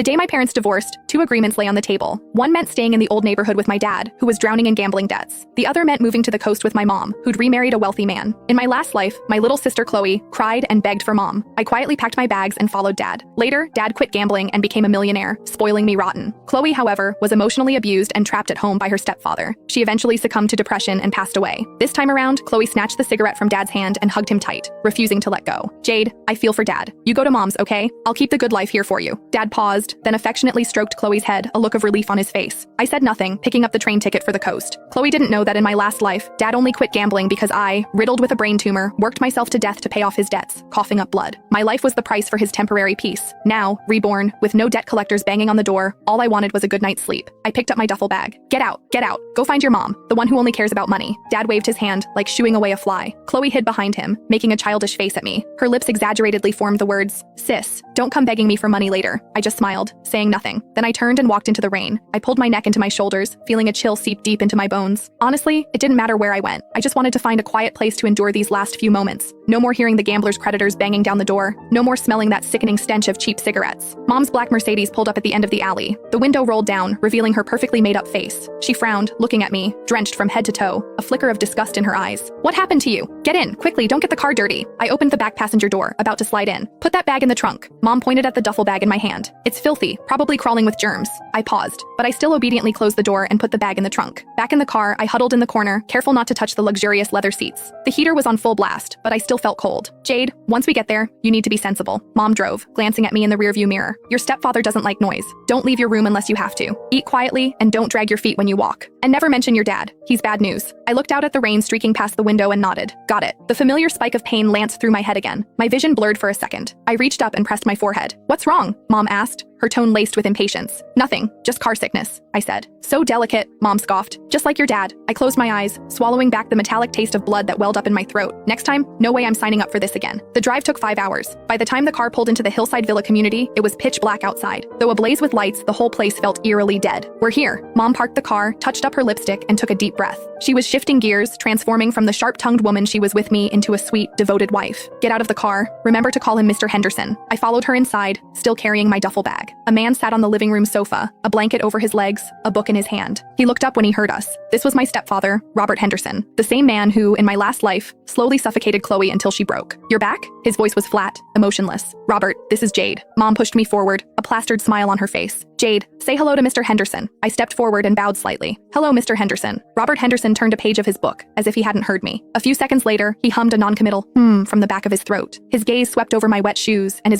The day my parents divorced, two agreements lay on the table. One meant staying in the old neighborhood with my dad, who was drowning in gambling debts. The other meant moving to the coast with my mom, who'd remarried a wealthy man. In my last life, my little sister Chloe cried and begged for mom. I quietly packed my bags and followed dad. Later, dad quit gambling and became a millionaire, spoiling me rotten. Chloe, however, was emotionally abused and trapped at home by her stepfather. She eventually succumbed to depression and passed away. This time around, Chloe snatched the cigarette from dad's hand and hugged him tight, refusing to let go. Jade, I feel for dad. You go to mom's, okay? I'll keep the good life here for you. Dad paused, then affectionately stroked Chloe's head, a look of relief on his face. I said nothing, picking up the train ticket for the coast. Chloe didn't know that in my last life, dad only quit gambling because I, riddled with a brain tumor, worked myself to death to pay off his debts, coughing up blood. My life was the price for his temporary peace. Now, reborn, with no debt collectors banging on the door, all I wanted was a good night's sleep. I picked up my duffel bag. Get out, go find your mom, the one who only cares about money. Dad waved his hand, like shooing away a fly. Chloe hid behind him, making a childish face at me. Her lips exaggeratedly formed the words, "Sis, don't come begging me for money later." I just smiled, saying nothing. Then I turned and walked into the rain. I pulled my neck into my shoulders, feeling a chill seep deep into my bones. Honestly, it didn't matter where I went. I just wanted to find a quiet place to endure these last few moments. No more hearing the gambler's creditors banging down the door. No more smelling that sickening stench of cheap cigarettes. Mom's black Mercedes pulled up at the end of the alley. The window rolled down, revealing her perfectly made-up face. She frowned, looking at me, drenched from head to toe, a flicker of disgust in her eyes. "What happened to you? Get in, quickly, don't get the car dirty." I opened the back passenger door, about to slide in. "Put that bag in the trunk." Mom pointed at the duffel bag in my hand. "It's filthy, probably crawling with germs." I paused, but I still obediently closed the door and put the bag in the trunk. Back in the car, I huddled in the corner, careful not to touch the luxurious leather seats. The heater was on full blast, but I still felt cold. "Jade, once we get there, you need to be sensible." Mom drove, glancing at me in the rearview mirror. "Your stepfather doesn't like noise. Don't leave your room unless you have to. Eat quietly, and don't drag your feet when you walk. And never mention your dad. He's bad news." I looked out at the rain streaking past the window and nodded. Got it. The familiar spike of pain lanced through my head again. My vision blurred for a second. I reached up and pressed my forehead. "What's wrong?" Mom asked, her tone laced with impatience. "Nothing, just car sickness," I said. "So delicate," Mom scoffed. "Just like your dad." I closed my eyes, swallowing back the metallic taste of blood that welled up in my throat. Next time, no way I'm signing up for this again. The drive took 5 hours. By the time the car pulled into the hillside villa community, it was pitch black outside. Though ablaze with lights, the whole place felt eerily dead. "We're here." Mom parked the car, touched up her lipstick, and took a deep breath. She was shifting gears, transforming from the sharp-tongued woman she was with me into a sweet, devoted wife. "Get out of the car. Remember to call him Mr. Henderson." I followed her inside, still carrying my duffel bag. A man sat on the living room sofa, a blanket over his legs, a book in his hand. He looked up when he heard us. This was my stepfather, Robert Henderson, the same man who, in my last life, slowly suffocated Chloe until she broke. "You're back?" His voice was flat, emotionless. "Robert, this is Jade." Mom pushed me forward, a plastered smile on her face. "Jade, say hello to Mr. Henderson." I stepped forward and bowed slightly. "Hello, Mr. Henderson." Robert Henderson turned a page of his book, as if he hadn't heard me. A few seconds later, he hummed a noncommittal from the back of his throat. His gaze swept over my wet shoes, and his